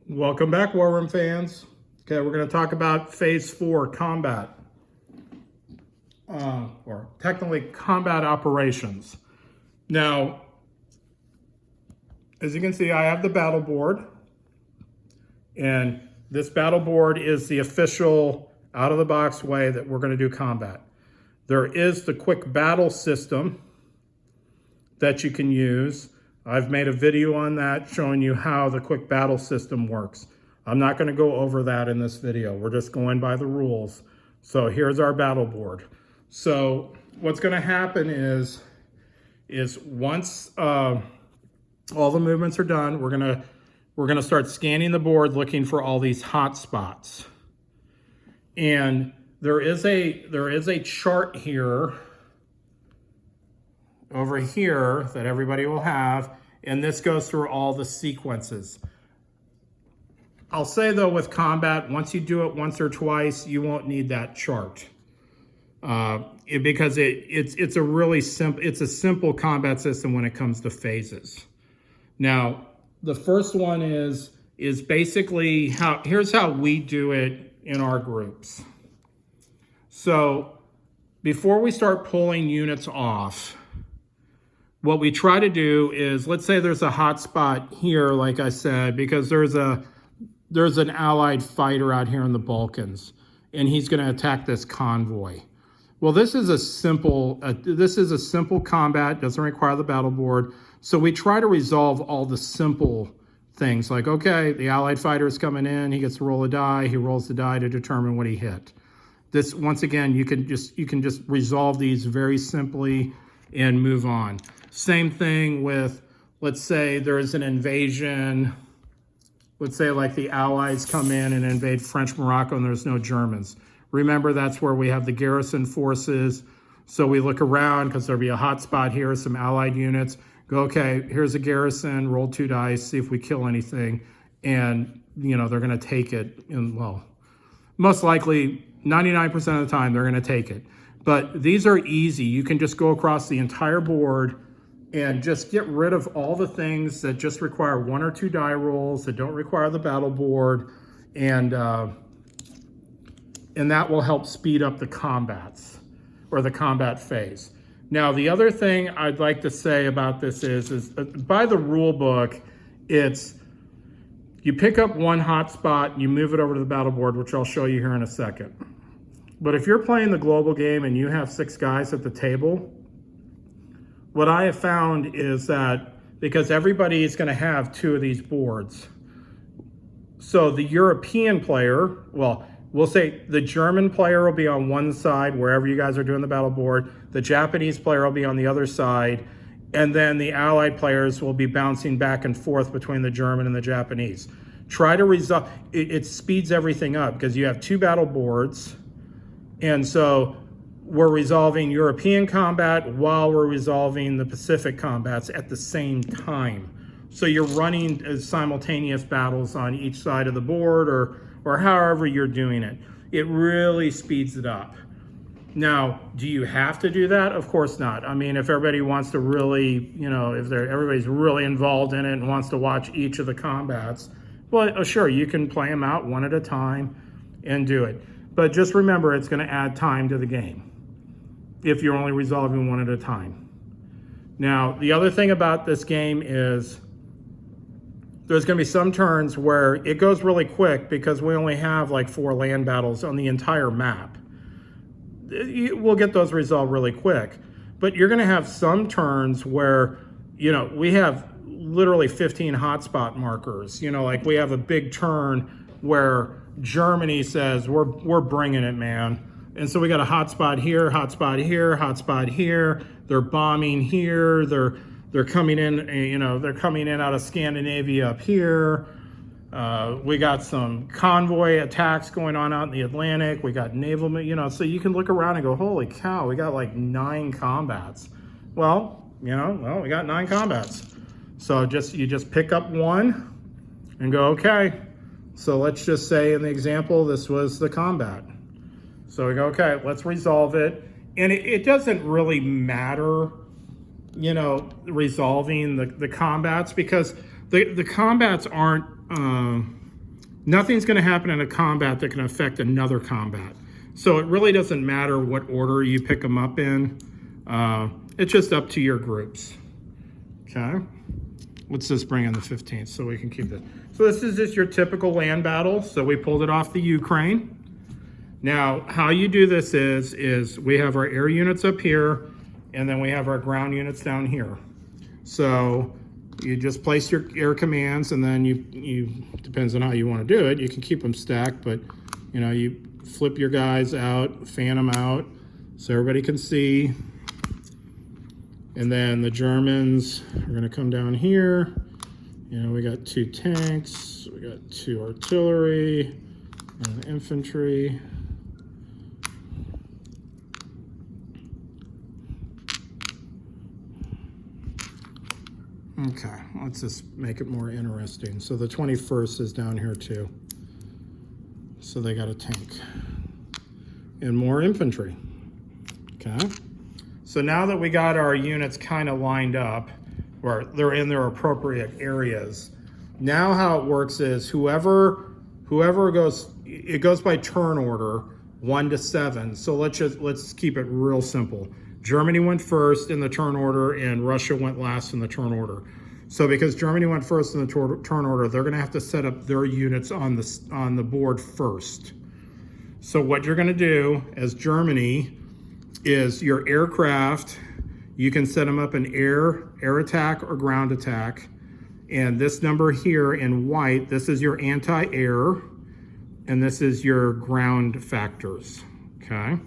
Welcome back, War Room fans. Okay, we're going to talk about Phase 4 combat, or technically combat operations. Now, as you can see, I have the battle board, and this battle board is the official out-of-the-box way that we're going to do combat. There is the quick battle system that you can use. I've made a video on that showing you how the quick battle system works. I'm not going to go over that in this video. We're just going by the rules. So here's our battle board. So what's going to happen is once all the movements are done, we're going to start scanning the board looking for all these hot spots. And there is a chart here over here that everybody will have, and this goes through all the sequences. I'll say though, with combat, once you do it once or twice, you won't need that chart because it's a really simple combat system when it comes to phases. Now, the first one is basically here's how we do it in our groups. So before we start pulling units off, what we try to do is, let's say there's a hot spot here, like I said, because there's an allied fighter out here in the Balkans, and he's going to attack this convoy. Well, this is a simple combat, doesn't require the battle board. So we try to resolve all the simple things, like, okay, the allied fighter is coming in, he gets to roll a die, he rolls the die to determine what he hit. This, once again, you can just resolve these very simply and move on. Same thing with, let's say there is an invasion. Let's say like the Allies come in and invade French Morocco and there's no Germans. Remember, that's where we have the garrison forces. So we look around because there'll be a hot spot here, some Allied units. Go, okay, here's a garrison, roll 2 dice, see if we kill anything. And, you know, they're going to take it. And, well, most likely 99% of the time they're going to take it. But these are easy. You can just go across the entire board and just get rid of all the things that just require 1 or 2 die rolls, that don't require the battle board, and that will help speed up the combats, or the combat phase. Now, the other thing I'd like to say about this is by the rule book, it's you pick up one hot spot and you move it over to the battle board, which I'll show you here in a second. But if you're playing the global game and you have 6 guys at the table, what I have found is that because everybody is going to have 2 of these boards, so the European player, well, we'll say the German player will be on one side wherever you guys are doing the battle board, the Japanese player will be on the other side, and then the Allied players will be bouncing back and forth between the German and the Japanese. Try to resolve, it speeds everything up because you have 2 battle boards, and so we're resolving European combat while we're resolving the Pacific combats at the same time. So you're running simultaneous battles on each side of the board, or however you're doing it. It really speeds it up. Now, do you have to do that? Of course not. I mean, if everybody wants to really, you know, if everybody's really involved in it and wants to watch each of the combats, well, sure, you can play them out one at a time and do it. But just remember, it's going to add time to the game if you're only resolving one at a time. Now, the other thing about this game is there's going to be some turns where it goes really quick because we only have like 4 land battles on the entire map. We'll get those resolved really quick. But you're going to have some turns where, you know, we have literally 15 hotspot markers. You know, like we have a big turn where Germany says, we're bringing it, man. And so we got a hotspot here, hotspot here, hotspot here. They're bombing here. They're coming in, you know, they're coming in out of Scandinavia up here. We got some convoy attacks going on out in the Atlantic. We got naval, you know, so you can look around and go, holy cow, we got like 9 combats. Well, you know, we got 9 combats. So you just pick up one and go, okay. So let's just say in the example, this was the combat. So we go, okay, let's resolve it. And it doesn't really matter, you know, resolving the combats, because the combats aren't Nothing's going to happen in a combat that can affect another combat. So it really doesn't matter what order you pick them up in. It's just up to your groups. Okay. Let's just bring in the 15th so we can keep this. So this is just your typical land battle. So we pulled it off the Ukraine. Now, how you do this is we have our air units up here, and then we have our ground units down here. So you just place your air commands, and then you depends on how you want to do it. You can keep them stacked, but you know, you flip your guys out, fan them out, so everybody can see. And then the Germans are going to come down here. You know, we got 2 tanks, we got 2 artillery, and infantry. Okay, let's just make it more interesting. So the 21st is down here too. So they got a tank and more infantry. Okay. So now that we got our units kind of lined up, or they're in their appropriate areas, now how it works is whoever goes, it goes by turn order, 1 to 7. So let's keep it real simple. Germany went first in the turn order, and Russia went last in the turn order. So because Germany went first in the turn order, they're going to have to set up their units on the board first. So what you're going to do as Germany is your aircraft, you can set them up in air attack or ground attack. And this number here in white, this is your anti-air, and this is your ground factors, okay?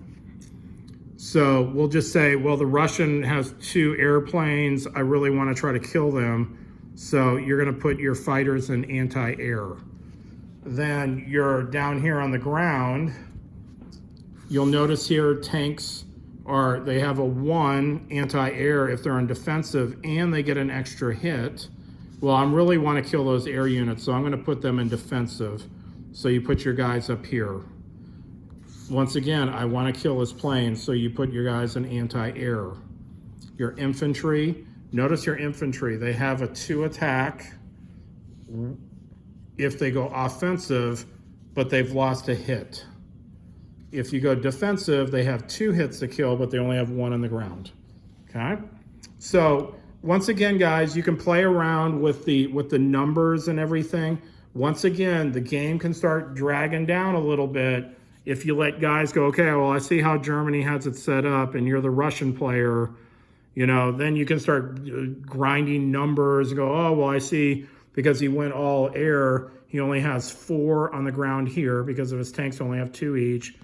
So we'll just say, well, the Russian has 2 airplanes. I really want to try to kill them. So you're going to put your fighters in anti-air. Then you're down here on the ground. You'll notice here tanks they have a 1 anti-air if they're on defensive, and they get an extra hit. Well, I really want to kill those air units, so I'm going to put them in defensive. So you put your guys up here. Once again, I want to kill this plane, so you put your guys in anti-air. Your infantry, notice your infantry, they have a 2 attack if they go offensive, but they've lost a hit. If you go defensive, they have 2 hits to kill, but they only have 1 on the ground, okay? So once again, guys, you can play around with the numbers and everything. Once again, the game can start dragging down a little bit if you let guys go, okay, well, I see how Germany has it set up, and you're the Russian player, you know, then you can start grinding numbers and go, oh, well, I see because he went all air, he only has 4 on the ground here because of his tanks only have 2 each.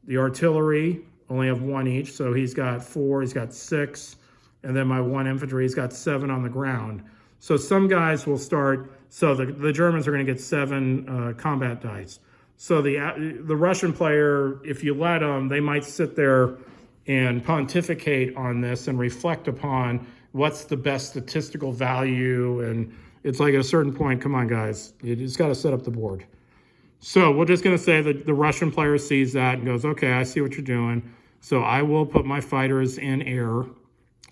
The artillery only have 1 each, so he's got 4, he's got 6, and then my 1 infantry, he's got 7 on the ground. So some guys will start, so the Germans are going to get 7 combat dice. So the Russian player, if you let them, they might sit there and pontificate on this and reflect upon what's the best statistical value. And it's like at a certain point, come on, guys, you just got to set up the board. So we're just going to say that the Russian player sees that and goes, okay, I see what you're doing. So I will put my fighters in air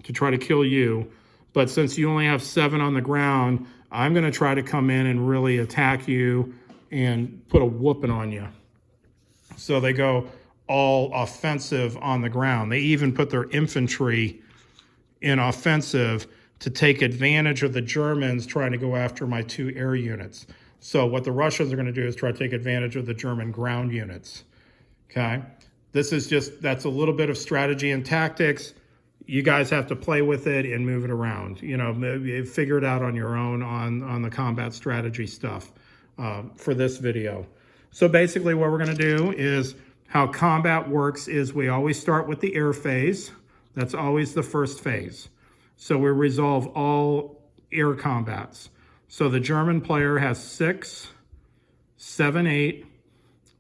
to try to kill you. But since you only have 7 on the ground, I'm going to try to come in and really attack you and put a whooping on you. So they go all offensive on the ground. They even put their infantry in offensive to take advantage of the Germans trying to go after my 2 air units. So what the Russians are going to do is try to take advantage of the German ground units. Okay? That's a little bit of strategy and tactics. You guys have to play with it and move it around. You know, maybe figure it out on your own on the combat strategy stuff for this video. So basically what we're going to do is how combat works is we always start with the air phase. That's always the first phase. So we resolve all air combats. So the German player has 6, 7, 8,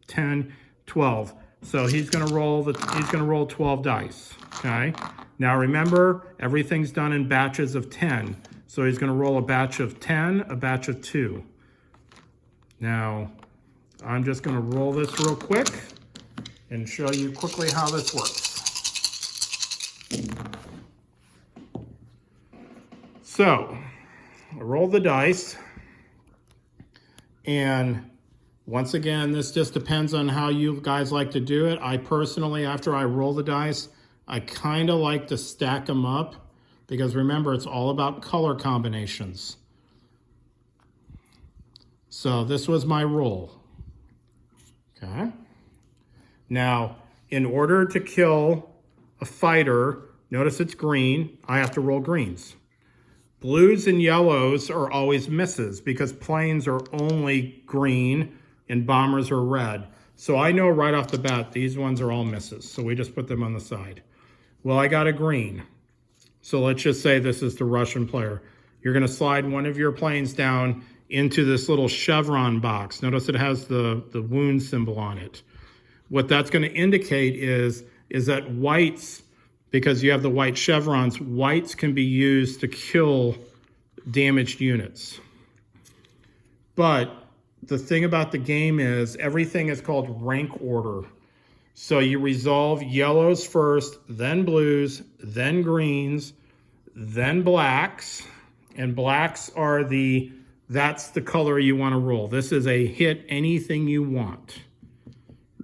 10, 12. So he's going to roll 12 dice. Okay. Now remember, everything's done in batches of 10. So he's going to roll a batch of 10, a batch of 2. Now I'm just going to roll this real quick and show you quickly how this works. So I roll the dice, and Once again, this just depends on how you guys like to do it. I personally, after I roll the dice, I kind of like to stack them up because remember, it's all about color combinations. So this was my roll. Okay. Now, in order to kill a fighter, notice it's green, I have to roll greens. Blues and yellows are always misses because planes are only green and bombers are red. So I know right off the bat, these ones are all misses. So we just put them on the side. Well, I got a green. So let's just say this is the Russian player. You're gonna slide one of your planes down into this little chevron box. Notice it has the wound symbol on it. What that's gonna indicate is that whites, because you have the white chevrons, whites can be used to kill damaged units. But the thing about the game is everything is called rank order. So you resolve yellows first, then blues, then greens, then blacks. And blacks are that's the color you want to roll. This is a hit anything you want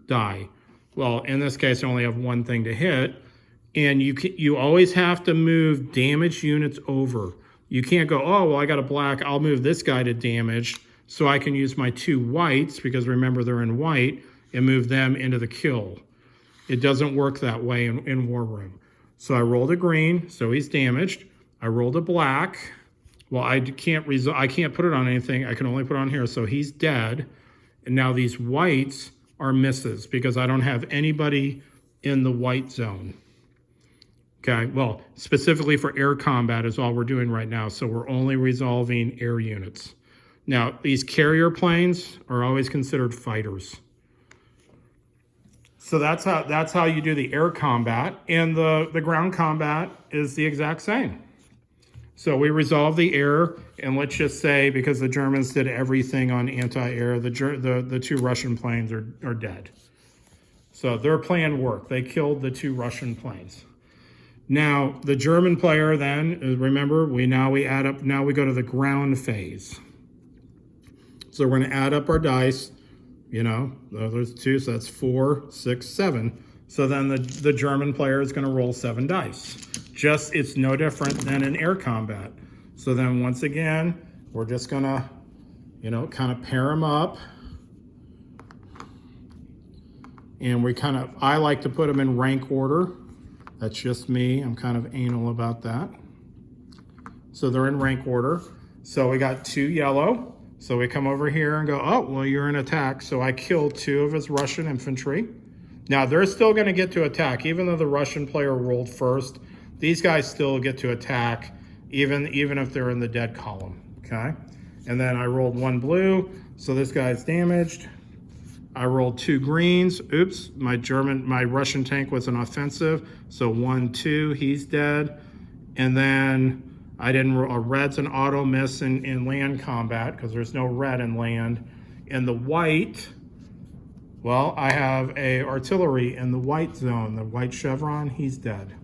die. Well, in this case, I only have one thing to hit. And you always have to move damaged units over. You can't go, oh, well, I got a black, I'll move this guy to damage so I can use my 2 whites, because remember they're in white, and move them into the kill. It doesn't work that way in War Room. So I rolled a green, so he's damaged. I rolled a black. Well, I can't put it on anything. I can only put it on here, so he's dead. And now these whites are misses because I don't have anybody in the white zone. Okay, well, specifically for air combat is all we're doing right now, so we're only resolving air units. Now, these carrier planes are always considered fighters. So that's how you do the air combat, and the ground combat is the exact same. So we resolve the air, and let's just say, because the Germans did everything on anti-air, the 2 Russian planes are dead. So their plan worked. They killed the 2 Russian planes. Now, the German player then, remember, we add up, now we go to the ground phase. So we're gonna add up our dice, there's 2, so that's 4, 6, 7. So then the German player is gonna roll 7 dice. Just, it's no different than in air combat. So then once again, we're just gonna, kind of pair them up. And I like to put them in rank order. That's just me. I'm kind of anal about that. So they're in rank order. So we got 2 yellow. So we come over here and go, oh, well, you're in attack. So I kill 2 of his Russian infantry. Now they're still gonna get to attack. Even though the Russian player rolled first, these guys still get to attack, even if they're in the dead column, okay? And then I rolled 1 blue, so this guy's damaged. I rolled 2 greens. Oops, my Russian tank was an offensive. So 1, 2, he's dead. And then I didn't roll, red's an auto miss in land combat because there's no red in land. And the white, well, I have a artillery in the white zone, the white chevron, he's dead.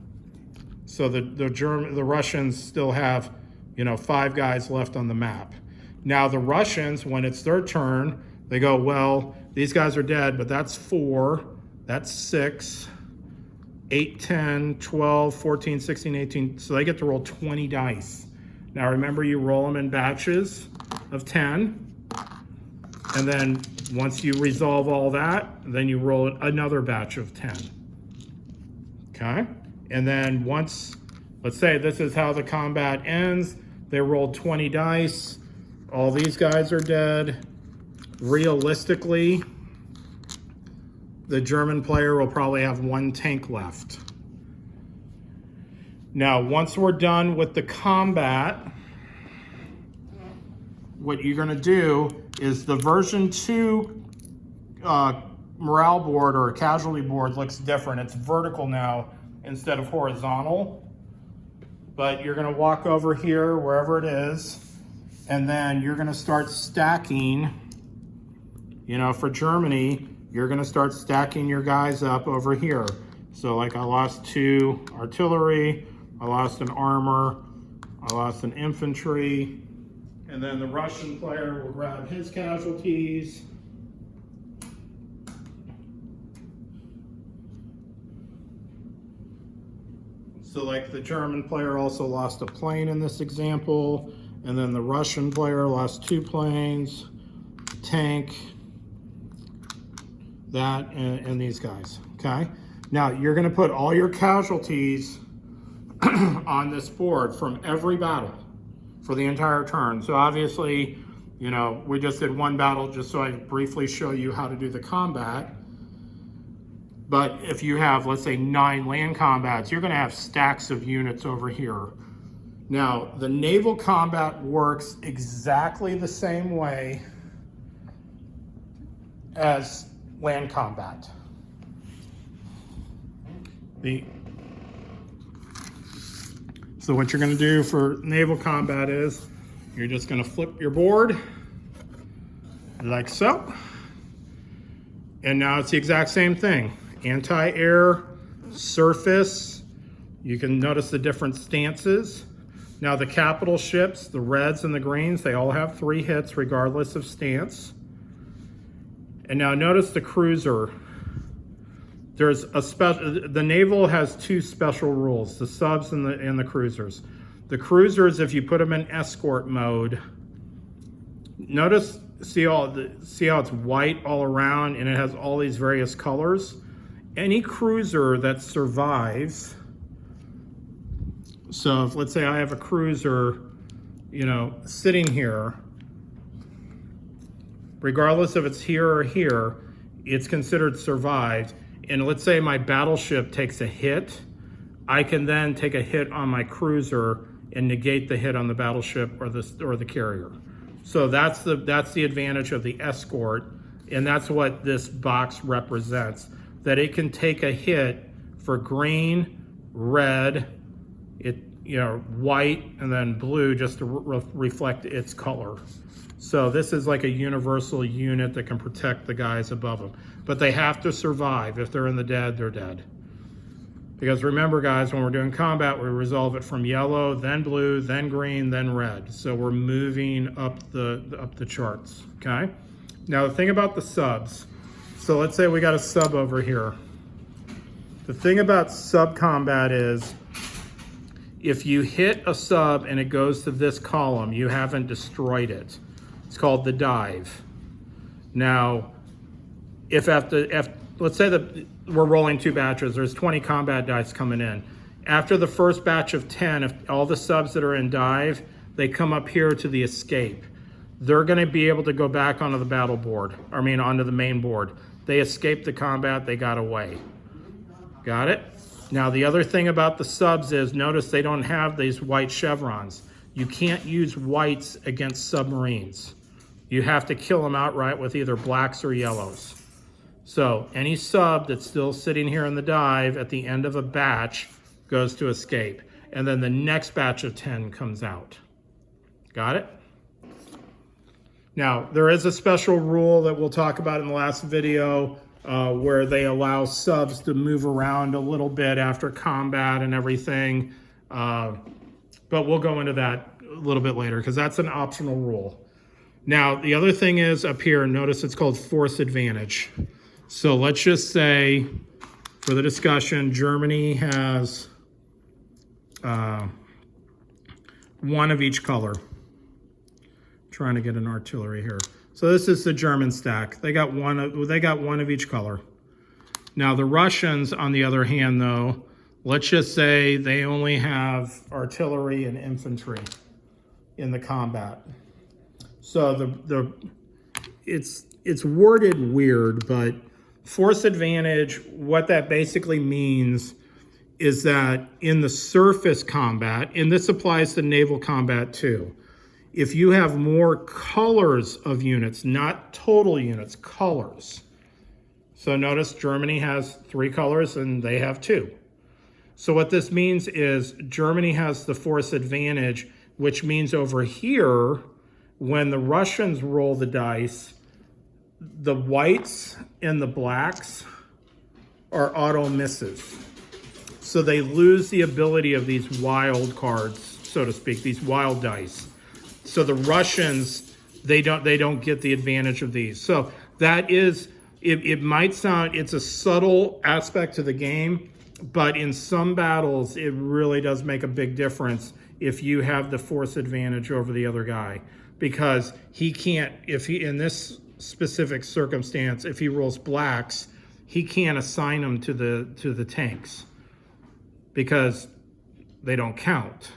So the Russians still have, 5 guys left on the map. Now the Russians, when it's their turn, they go, well, these guys are dead, but that's 4, that's 6, 8, 10, 12, 14, 16, 18. So they get to roll 20 dice. Now remember, you roll them in batches of 10. And then once you resolve all that, then you roll another batch of 10. Okay? And then once, let's say this is how the combat ends. They rolled 20 dice. All these guys are dead. Realistically, the German player will probably have 1 tank left. Now, once we're done with the combat, what you're gonna do is the version 2 morale board or casualty board looks different. It's vertical now instead of horizontal. But you're gonna walk over here, wherever it is, and then you're gonna start stacking. For Germany, you're gonna start stacking your guys up over here. So like I lost 2 artillery, I lost an armor, I lost an infantry, and then the Russian player will grab his casualties, So like the German player also lost a plane in this example, and then the Russian player lost 2 planes, tank, that, and these guys, okay? Now you're gonna put all your casualties on this board from every battle for the entire turn. So obviously, you know, we just did one battle just so I briefly show you how to do the combat. But if you have, let's say, 9 land combats, you're gonna have stacks of units over here. Now, the naval combat works exactly the same way as land combat. So what you're gonna do for naval combat is, you're just gonna flip your board like so. And now it's the exact same thing. Anti-air, surface. You can notice the different stances. Now the capital ships, the reds and the greens, they all have 3 hits regardless of stance. And now notice the cruiser. There's a special, the naval has 2 special rules, the subs and the cruisers. The cruisers, if you put them in escort mode, notice, see how it's white all around and it has all these various colors? Any cruiser that survives, so if, let's say I have a cruiser, you know, sitting here, regardless if it's here or here, it's considered survived. And let's say my battleship takes a hit, I can then take a hit on my cruiser and negate the hit on the battleship or the carrier. So that's the advantage of the escort, and that's what this box represents. That it can take a hit for green, red, white, and then blue just to reflect its color. So this is like a universal unit that can protect the guys above them. But they have to survive. If they're in the dead, they're dead. Because remember, guys, when we're doing combat, we resolve it from yellow, then blue, then green, then red. So we're moving up the charts, okay? Now the thing about the subs, so let's say we got a sub over here. The thing about sub combat is, if you hit a sub and it goes to this column, you haven't destroyed it. It's called the dive. Now, if let's say that we're rolling 2 batches, there's 20 combat dice coming in. After the first batch of 10, if all the subs that are in dive, they come up here to the escape. They're gonna be able to go back onto the battle board, onto the main board. They escaped the combat, they got away. Got it? Now the other thing about the subs is, notice they don't have these white chevrons. You can't use whites against submarines. You have to kill them outright with either blacks or yellows. So any sub that's still sitting here in the dive at the end of a batch goes to escape. And then the next batch of 10 comes out. Got it? Now, there is a special rule that we'll talk about in the last video where they allow subs to move around a little bit after combat and everything. But we'll go into that a little bit later because that's an optional rule. Now, the other thing is up here, notice it's called force advantage. So let's just say, for the discussion, Germany has 1 of each color. Trying to get an artillery here. So this is the German stack. They got one of each color. Now the Russians, on the other hand, though, let's just say they only have artillery and infantry in the combat. So it's worded weird, but force advantage, what that basically means is that in the surface combat, and this applies to naval combat too, if you have more colors of units, not total units, colors. So notice Germany has 3 colors and they have 2. So what this means is Germany has the force advantage, which means over here, when the Russians roll the dice, the whites and the blacks are auto misses. So they lose the ability of these wild cards, so to speak, these wild dice. So the Russians, they don't get the advantage of these. So that is, it might sound, it's a subtle aspect to the game, But in some battles, it really does make a big difference if you have the force advantage over the other guy, because he can't, if he, in this specific circumstance, if he rolls blacks, he can't assign them to the tanks because they don't count.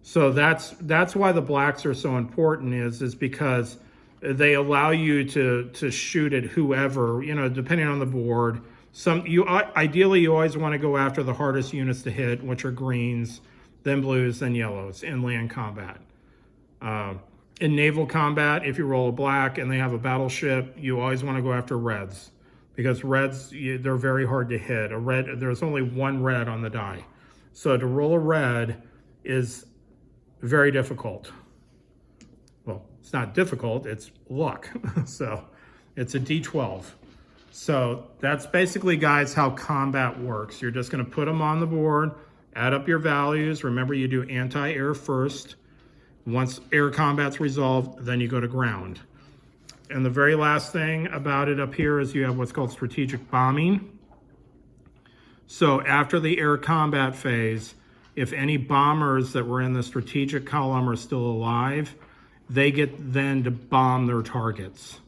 So that's why the blacks are so important, is because they allow you to shoot at whoever, you know, depending on the board. Ideally you always want to go after the hardest units to hit, which are greens, then blues, then yellows in land combat. In naval combat, if you roll a black and they have a battleship, you always want to go after reds, because reds, they're very hard to hit. There's only one red on the die. So to roll a red is very difficult. Well, it's not difficult, it's luck. So it's a D12. So that's basically, guys, how combat works. You're just going to put them on the board, add up your values. Remember, you do anti-air first. Once air combat's resolved, then you go to ground. And the very last thing about it up here is you have what's called strategic bombing. So after the air combat phase, if any bombers that were in the strategic column are still alive, they get then to bomb their targets.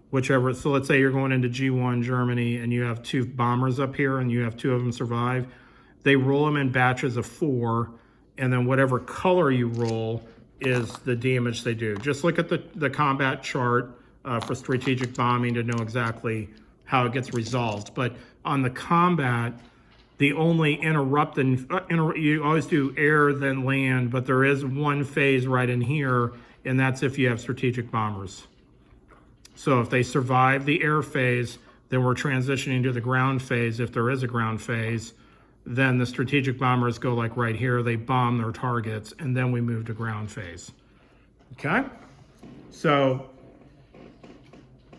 Whichever, so let's say you're going into G1 Germany and you have 2 bombers up here and you have 2 of them survive. They roll them in batches of 4, and then whatever color you roll is the damage they do. Just look at the combat chart for strategic bombing to know exactly how it gets resolved. But on the combat, the only you always do air then land, but there is one phase right in here, and that's if you have strategic bombers. So if they survive the air phase, then we're transitioning to the ground phase. If there is a ground phase, then the strategic bombers go like right here, they bomb their targets, and then we move to ground phase. Okay? So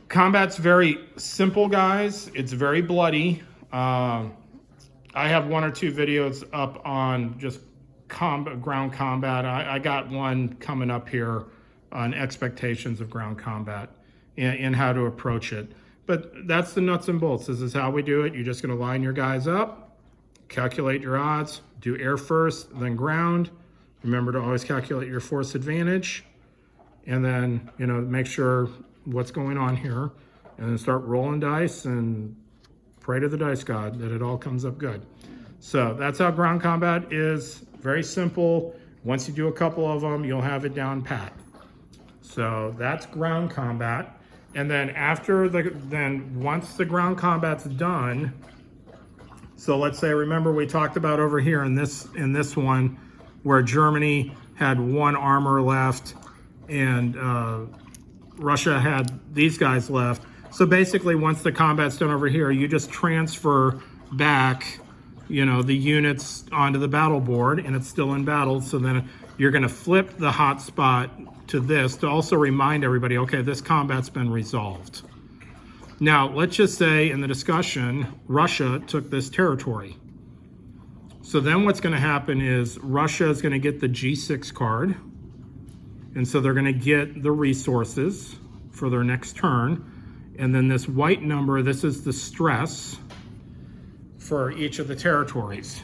combat's very simple, guys. It's very bloody. I have 1 or 2 videos up on just ground combat. I got one coming up here on expectations of ground combat and how to approach it. But that's the nuts and bolts. This is how we do it. You're just going to line your guys up, calculate your odds, do air first, then ground. Remember to always calculate your force advantage, and then, you know, make sure what's going on here, and then start rolling dice and pray to the dice god that it all comes up good. So that's how ground combat is. Very simple. Once you do a couple of them, you'll have it down pat. So that's ground combat. And then once the ground combat's done, so let's say, remember we talked about over here in this one where Germany had 1 armor left and Russia had these guys left. So basically, once the combat's done over here, you just transfer back, you know, the units onto the battle board, and it's still in battle. So then you're going to flip the hot spot to this to also remind everybody, okay, this combat's been resolved. Now, let's just say in the discussion, Russia took this territory. So then what's going to happen is Russia is going to get the G6 card, and so they're going to get the resources for their next turn. And then this white number, this is the stress for each of the territories.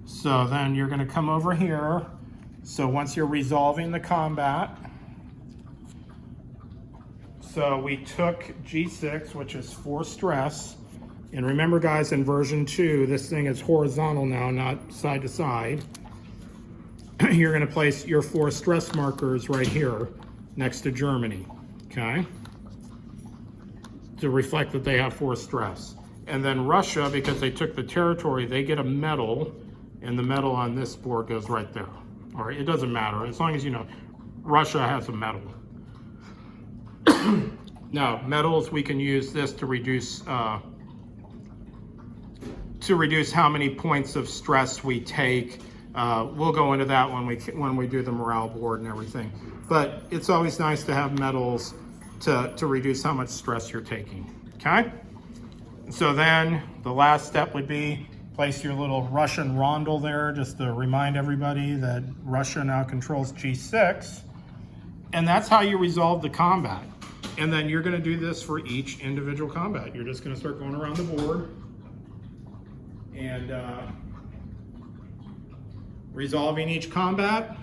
So then you're going to come over here. So once you're resolving the combat, so we took G6, which is 4 stress. And remember, guys, in version 2, this thing is horizontal now, not side to side. You're going to place your 4 stress markers right here next to Germany, okay? To reflect that they have 4 stress. And then Russia, because they took the territory, they get a medal, and the medal on this board goes right there. All right, it doesn't matter, as long as you know Russia has a medal. Now, medals, we can use this to reduce how many points of stress we take. We'll go into that when we do the morale board and everything. But it's always nice to have medals to reduce how much stress you're taking, okay? So then the last step would be place your little Russian rondel there just to remind everybody that Russia now controls G6. And that's how you resolve the combat. And then you're going to do this for each individual combat. You're just going to start going around the board And resolving each combat,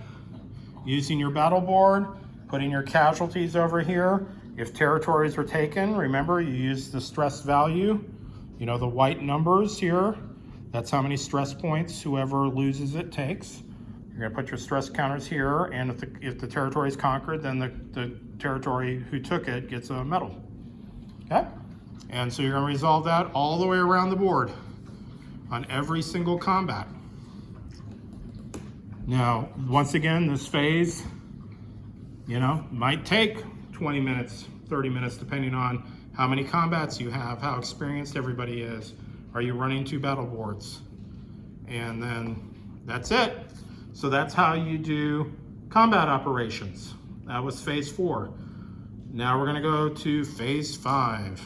using your battle board, putting your casualties over here. If territories were taken, remember you use the stress value, you know, the white numbers here. That's how many stress points whoever loses it takes. You're gonna put your stress counters here, and if the territory is conquered, then the territory who took it gets a medal. Okay? And so you're gonna resolve that all the way around the board on every single combat. Now, once again, this phase, you know, might take 20 minutes, 30 minutes, depending on how many combats you have, how experienced everybody is. Are you running 2 battle boards? And then that's it. So that's how you do combat operations. That was phase 4. Now we're gonna go to phase 5.